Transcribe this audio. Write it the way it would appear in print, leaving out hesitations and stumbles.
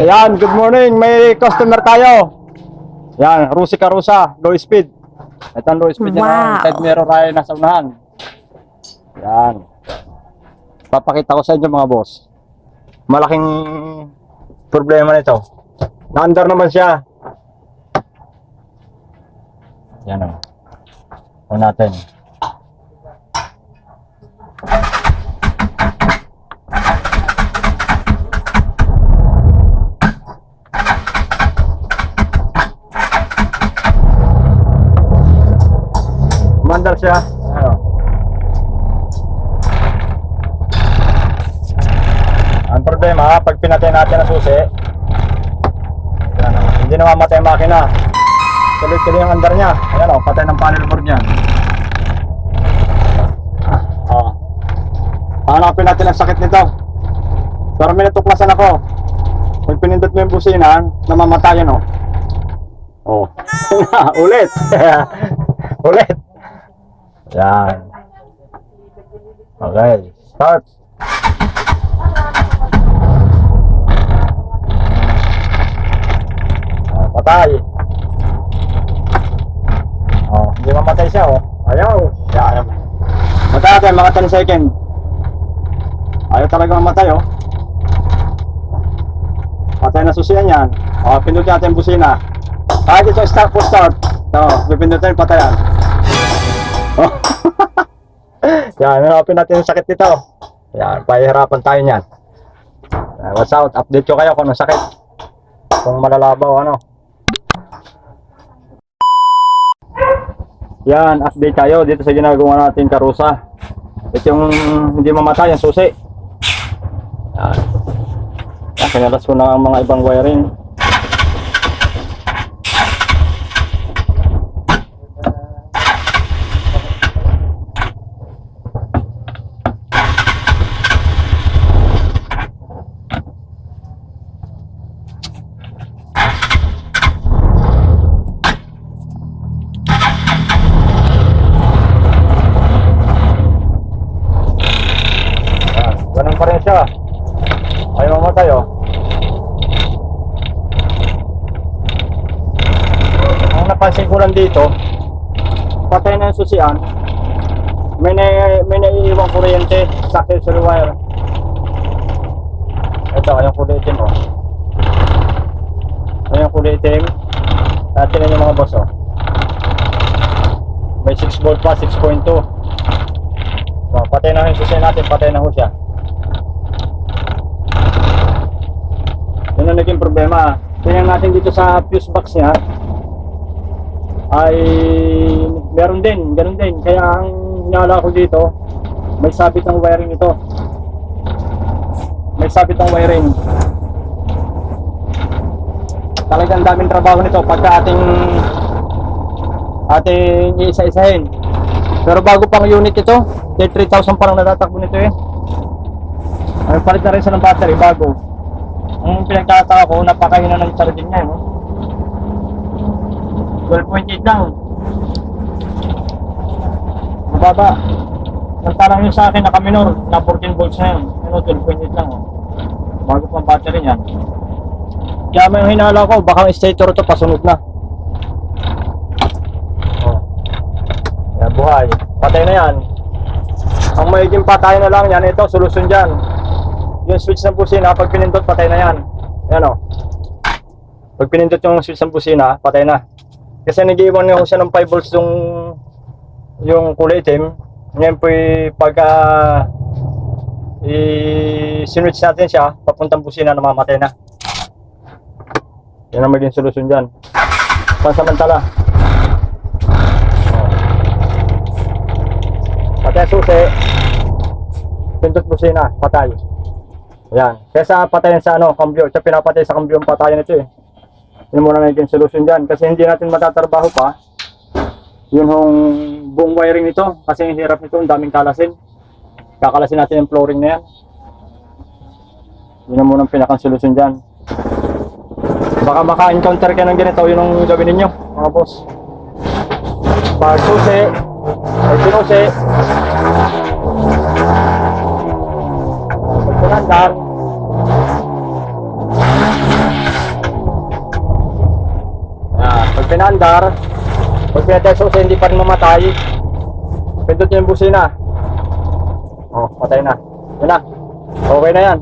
Ayan, good morning. May customer tayo. Yan, Rusi Carusa, low speed. Ito ang low speed niya. Side mirror ay nasa unahan. Yan. Papakita ko sa inyo mga boss. Malaking problema nito. Na-under naman siya. Yan o. Ito natin. Mandar siya. Ano? Ang problema, pag pinatay natin ang susi, yan, hindi na mamatay ang makina. Tuloy-tuloy yung andar niya. Ayan o, patay ng panel board niya. Hanapin natin ang sakit nito. Pero may natuklasan ako. Pag pinindot mo yung busina, namamatayan o. Oh. Ulit. Ulit. Yan. Okay, start. Patay. Oh, hindi mamatay siya oh. Ayaw. Yan. Matay natin mga 10 second. Ayaw talaga mamatay oh. Patay na susiyan yan. Oh, pindutin natin yung busina. Kahit ito start for start. So, pipindutin patayan. Oh. Yan, hanapin natin yung sakit nito. Yan, pahihirapan tayo niyan. What's out? Update ko kayo kung anong sakit. Kung malalabaw ano. Yan, update tayo dito sa ginagawa natin Carusa. Ito yung hindi mamatay, yung susi. Yan. Yan, kinalas ko na ang mga ibang wiring. Ganun pa rin siya. Ayaw mamatay oh. Ang napansin ko lang dito, patay na yung susian. May naiiwang kuryente sa accessory wire. Ito, yung kulay itim oh. Yung kulay itim. Tingnan nyo mga boss oh. May 6 volt pa, 6.2. So, patay na yung susian natin, patay na ho siya. Yun ang naging problema. Tingnan natin dito sa fuse box niya ay meron din, ganun din. Kaya ang hinala ko dito, may sabit ng wiring ito. May sabit ng wiring. Talagang daming trabaho nito pagka ating iisa-isahin. Pero bago pang unit ito, 3,000 parang natatakbo nito eh. Ay, palit na rin sa ng battery bago. Ang pinagtataka ko, napakahina ng charging niya, no? 12.8 lang. Mababa. Yung parang yung sa akin naka-minor, na 14 volts na yun. Ano, 12.8 lang, oh. Bago pang battery niyan. Kaya may hinala ko, baka ang stator ito pasunod na. Oh. Yan, buhay. Patay na yan. Ang magiging patay na lang yan, ito, solusyon dyan. Yung switch ng busina, pag pinindot, patay na yan. Yan o. Pag pinindot yung switch ng busina, patay na. Kasi nag-iwan niya siya ng 5 volts yung kulay itim. Ngayon po pagka i-switch natin siya, papuntang busina, namamatay na. Yan ang maging solusyon dyan. Pansamantala. Patay susi. Pindot busina, patay. Yan. Kesa patayin sa cambio. Siya pinapatay sa cambio ang patayan ito eh. Yun muna naging solusyon dyan. Kasi hindi natin matatrabaho pa yun yung buong wiring nito. Kasi yung hirap nito, ang daming kalasin. Kakalasin natin yung flooring na yan. Yun ang muna ang pinakang solusyon dyan. Baka maka-encounter ka ng ganito, yun ang gawin ninyo mga boss. Pag susi, ay sinusi, pag pinandar, andar. Pag pinatay susi, hindi pa rin mamatay. Pindot nyo yung busina. Oh, patay na. Yun na. Okay na yan.